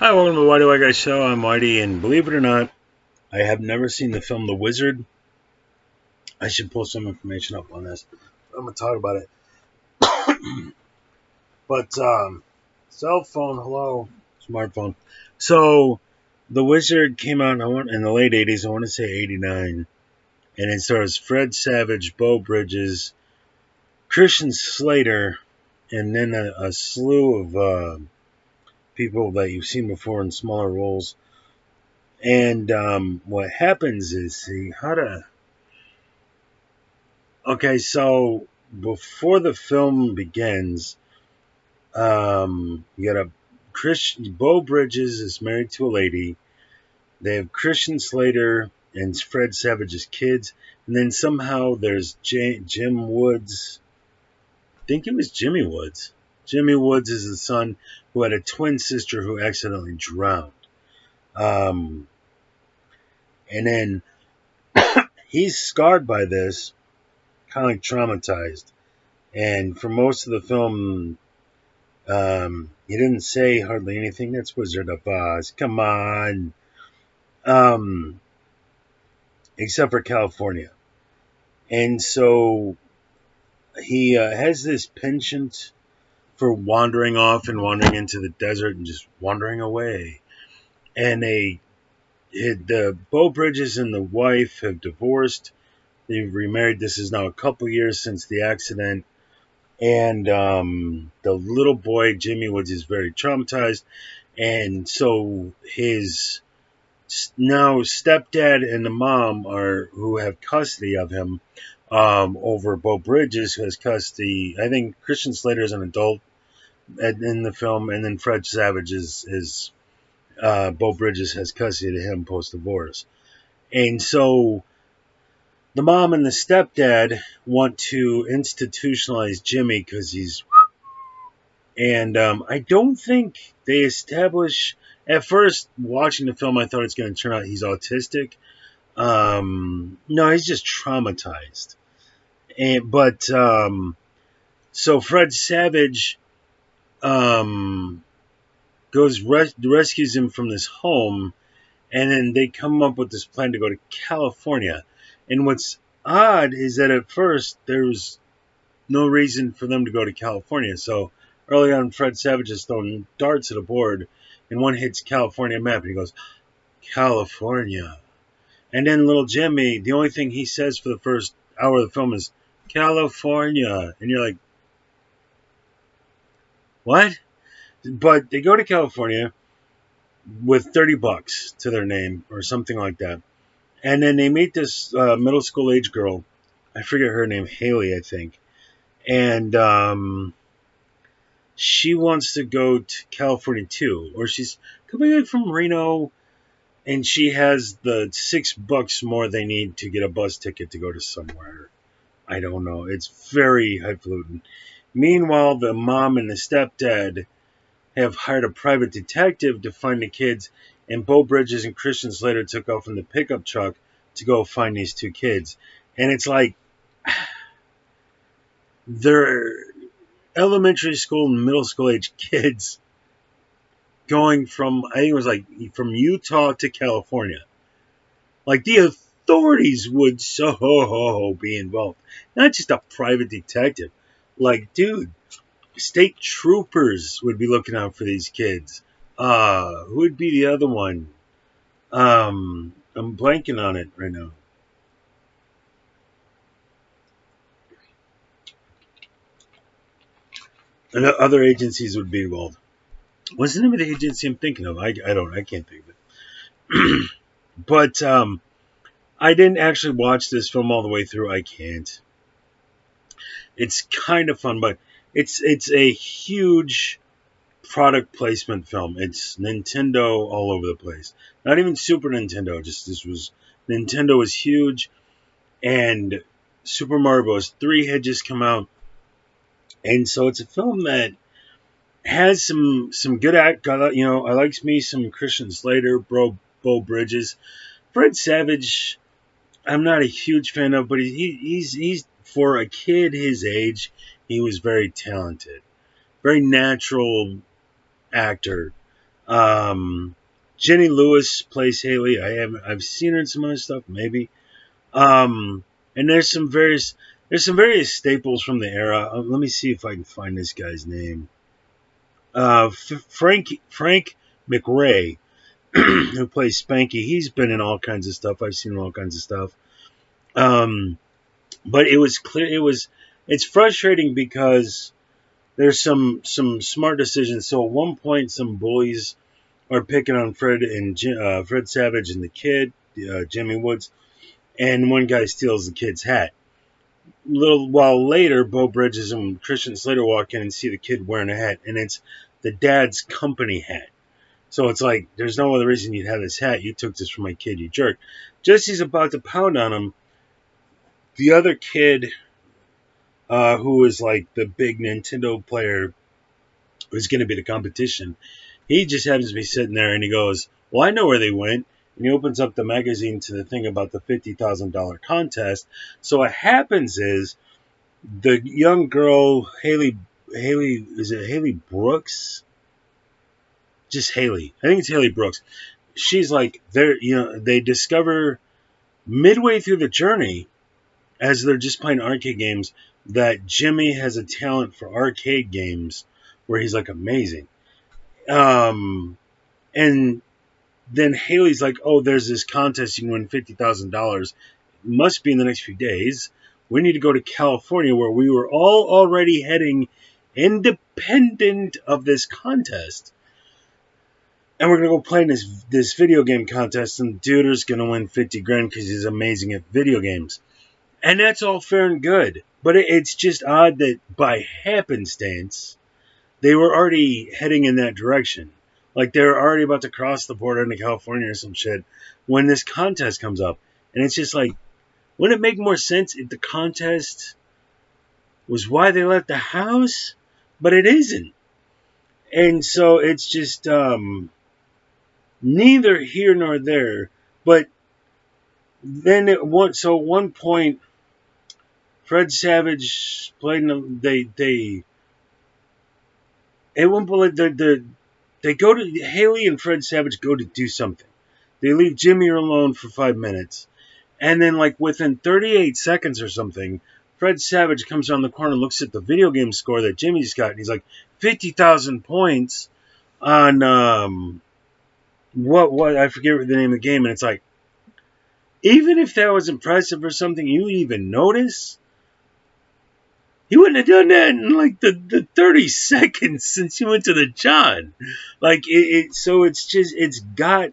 Hi, welcome to the Whitey White Guy Show. I'm Whitey, and believe it or not, I have never seen the film The Wizard. I should pull some information up on this. I'm going to talk about it. But, cell phone, hello, smartphone. So, The Wizard came out in the late 80s, I want to say 89, and it stars Fred Savage, Beau Bridges, Christian Slater, and then a slew of people that you've seen before in smaller roles. And what happens is he had a. Okay, so before the film begins, you got a Christian. Beau Bridges is married to a lady. They have Christian Slater and Fred Savage's kids, and then somehow there's Jim Woods. I think it was Jimmy Woods. Jimmy Woods is the son who had a twin sister who accidentally drowned. Um, and then he's scarred by this, kind of like traumatized. And for most of the film, he didn't say hardly anything. That's Wizard of Oz. Come on. Except for California. And so he has this penchant for wandering off and wandering into the desert and just wandering away. And the Beau Bridges and the wife have divorced. They've remarried. This is now a couple years since the accident. And the little boy, Jimmy Woods, is very traumatized. And so his now stepdad and the mom who have custody of him over Beau Bridges, who has custody. I think Christian Slater is an adult in the film, and then Fred Savage is Beau Bridges has custody of him post-divorce. And so the mom and the stepdad want to institutionalize Jimmy because he's. And I don't think they establish. At first, watching the film, I thought it's going to turn out he's autistic. No, he's just traumatized. So Fred Savage rescues him from this home, and then they come up with this plan to go to California. And what's odd is that at first there was no reason for them to go to California. So early on, Fred Savage is throwing darts at a board, and one hits California map, and he goes, California. And then little Jimmy, the only thing he says for the first hour of the film is, California. And you're like, what? But they go to California with $30 to their name or something like that. And then they meet this middle school age girl. I forget her name, Haley, I think. And she wants to go to California too, or she's coming in from Reno, and she has the $6 more they need to get a bus ticket to go to somewhere. I don't know. It's very highfalutin. Meanwhile, the mom and the stepdad have hired a private detective to find the kids, and Beau Bridges and Christian Slater took off in the pickup truck to go find these two kids. And it's like they're elementary school and middle school age kids going from, I think it was like from Utah to California. Like the authorities would so be involved, not just a private detective. Like, dude, state troopers would be looking out for these kids. Who would be the other one? I'm blanking on it right now. And other agencies would be involved. What's the name of the agency I'm thinking of? I can't think of it. But I didn't actually watch this film all the way through. I can't. It's kind of fun, but it's a huge product placement film. It's Nintendo all over the place. Not even Super Nintendo. Just Nintendo was huge, and Super Mario Bros. 3 had just come out, and so it's a film that has some good act. You know, I likes me some Christian Slater, Beau Bridges, Fred Savage. I'm not a huge fan of, but he's for a kid his age, he was very talented, very natural actor. Um, Jenny Lewis plays Haley. I've seen her in some other stuff, maybe. Um, and there's some various staples from the era. Let me see if I can find this guy's name. Frank McRae, who plays Spanky. He's been in all kinds of stuff. I've seen all kinds of stuff. Um, but it was clear. It's frustrating because there's some smart decisions. So at one point, some bullies are picking on Fred Savage and the kid, Jimmy Woods, and one guy steals the kid's hat. A little while later, Bo Bridges and Christian Slater walk in and see the kid wearing a hat, and it's the dad's company hat. So it's like, there's no other reason you'd have this hat. You took this from my kid, you jerk. Just as he's about to pound on him, the other kid, who was like the big Nintendo player, who's going to be the competition, he just happens to be sitting there and he goes, well, I know where they went. And he opens up the magazine to the thing about the $50,000 contest. So what happens is the young girl, is it Haley Brooks? Just Haley. I think it's Haley Brooks. She's like, they discover midway through the journey, as they're just playing arcade games, that Jimmy has a talent for arcade games where he's like amazing. And then Haley's like, oh, there's this contest, you can win $50,000. Must be in the next few days. We need to go to California, where we were all already heading independent of this contest. And we're going to go play in this video game contest, and Duder's going to win 50 grand because he's amazing at video games. And that's all fair and good. But it's just odd that by happenstance, they were already heading in that direction. Like they were already about to cross the border into California or some shit when this contest comes up. And it's just like, wouldn't it make more sense if the contest was why they left the house? But it isn't. And so it's just neither here nor there. But then at one point, Fred Savage played. At one point they go to Haley and Fred Savage go to do something. They leave Jimmy alone for 5 minutes, and then like within 38 seconds or something, Fred Savage comes around the corner and looks at the video game score that Jimmy's got, and he's like 50,000 points on what I forget the name of the game, and it's like, even if that was impressive or something, you even notice. He wouldn't have done that in like the 30 seconds since he went to the John. Like so it's got,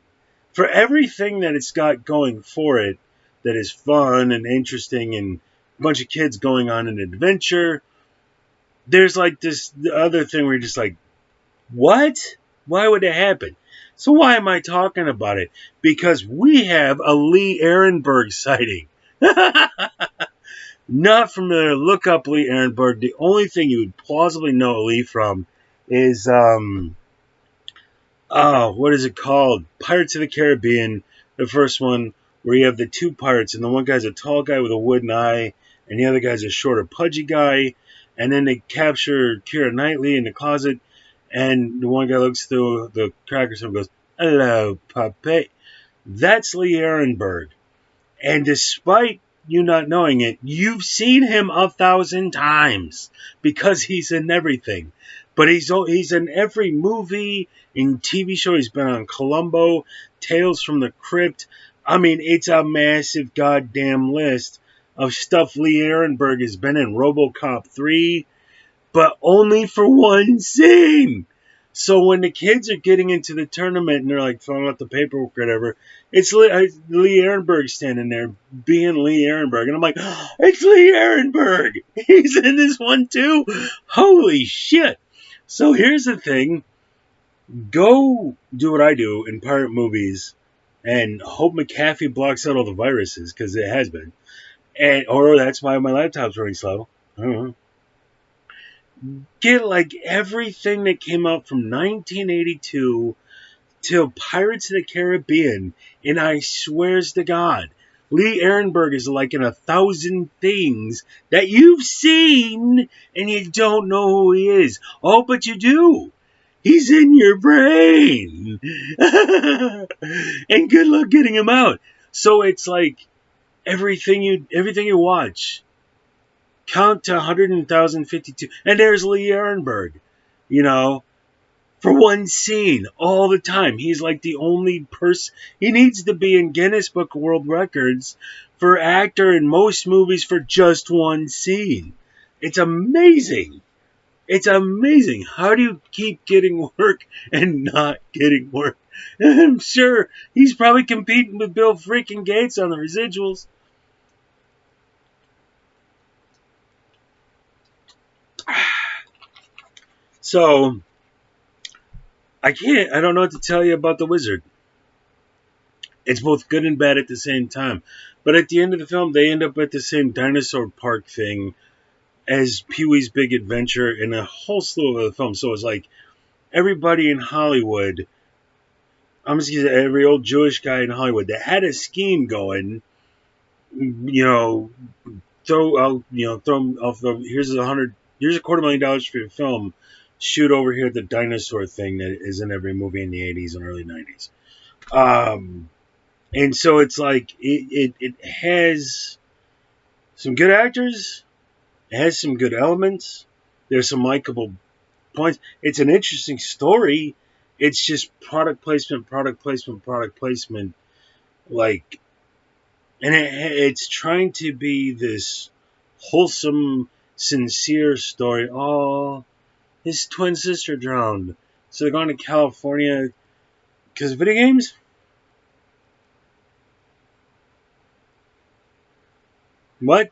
for everything that it's got going for it, that is fun and interesting and a bunch of kids going on an adventure. There's like the other thing where you're just like, what? Why would it happen? So why am I talking about it? Because we have a Lee Ehrenberg sighting. Not familiar, look up Lee Ehrenberg. The only thing you would plausibly know Lee from is, what is it called? Pirates of the Caribbean, the first one, where you have the two pirates, and the one guy's a tall guy with a wooden eye, and the other guy's a shorter, pudgy guy, and then they capture Keira Knightley in the closet, and the one guy looks through the crackers and goes, hello, puppet. That's Lee Ehrenberg. And despite you not knowing it, you've seen him 1,000 times because he's in everything. But he's in every movie, in TV show. He's been on Columbo, Tales from the Crypt. I mean, it's a massive goddamn list of stuff Lee Ehrenberg has been in. RoboCop 3, but only for one scene. So when the kids are getting into the tournament and they're like filling out the paperwork or whatever, it's Lee Ehrenberg standing there being Lee Ehrenberg. And I'm like, oh, it's Lee Ehrenberg. He's in this one too. Holy shit. So here's the thing. Go do what I do in pirate movies and hope McAfee blocks out all the viruses, because it has been. Or that's why my laptop's running slow. I don't know. Get like everything that came out from 1982 till Pirates of the Caribbean, and I swears to God, Lee Ehrenberg is like in 1,000 things that you've seen and you don't know who he is. Oh, but you do. He's in your brain. And good luck getting him out. So it's like everything you watch, count to 100,052. And there's Lee Ehrenberg, you know, for one scene all the time. He's like the only person. He needs to be in Guinness Book of World Records for actor in most movies for just one scene. It's amazing. It's amazing. How do you keep getting work and not getting work? I'm sure he's probably competing with Bill freaking Gates on the residuals. So I don't know what to tell you about the Wizard. It's both good and bad at the same time. But at the end of the film, they end up at the same dinosaur park thing as Pee-wee's Big Adventure and a whole slew of other films. So it's like everybody in Hollywood, I'm just gonna say every old Jewish guy in Hollywood that had a scheme going, you know, throw 'em off the here's $250,000 for your film. Shoot over here the dinosaur thing that is in every movie in the 80s and early 90s. And so it's like it has some good actors. It has some good elements. There's some likable points. It's an interesting story. It's just product placement, product placement, product placement. Like, and it's trying to be this wholesome, sincere story. Oh, his twin sister drowned. So they're going to California because of video games? What?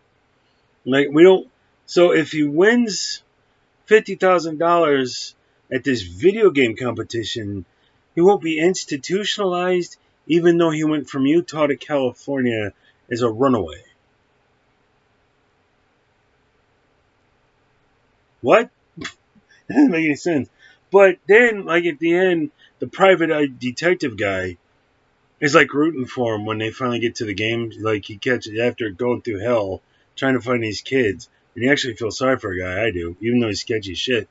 Like, we don't. So if he wins $50,000 at this video game competition, he won't be institutionalized, even though he went from Utah to California as a runaway. What? That doesn't make any sense. But then, like at the end, the private detective guy is like rooting for him when they finally get to the game. Like he catches after going through hell trying to find these kids, and he actually feels sorry for a guy. I do, even though he's sketchy as shit.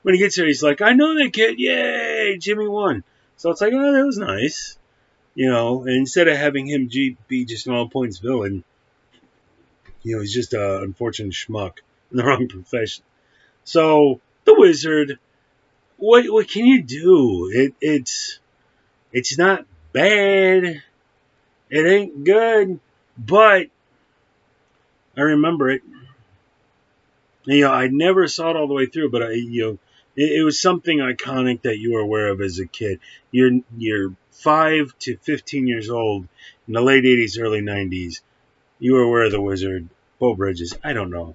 When he gets there, he's like, "I know that kid! Yay, Jimmy won!" So it's like, "Oh, that was nice." And instead of having him be just an all points villain, he's just an unfortunate schmuck in the wrong profession. So the Wizard, what can you do? It's not bad. It ain't good, but I remember it. I never saw it all the way through, but it was something iconic that you were aware of as a kid. You're 5 to 15 years old in the late '80s, early '90s. You were aware of the Wizard, Bo Bridges. I don't know.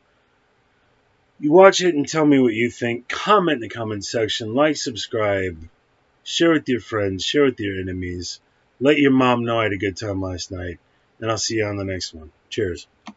You watch it and tell me what you think. Comment in the comment section. Like, subscribe. Share with your friends. Share with your enemies. Let your mom know I had a good time last night. And I'll see you on the next one. Cheers.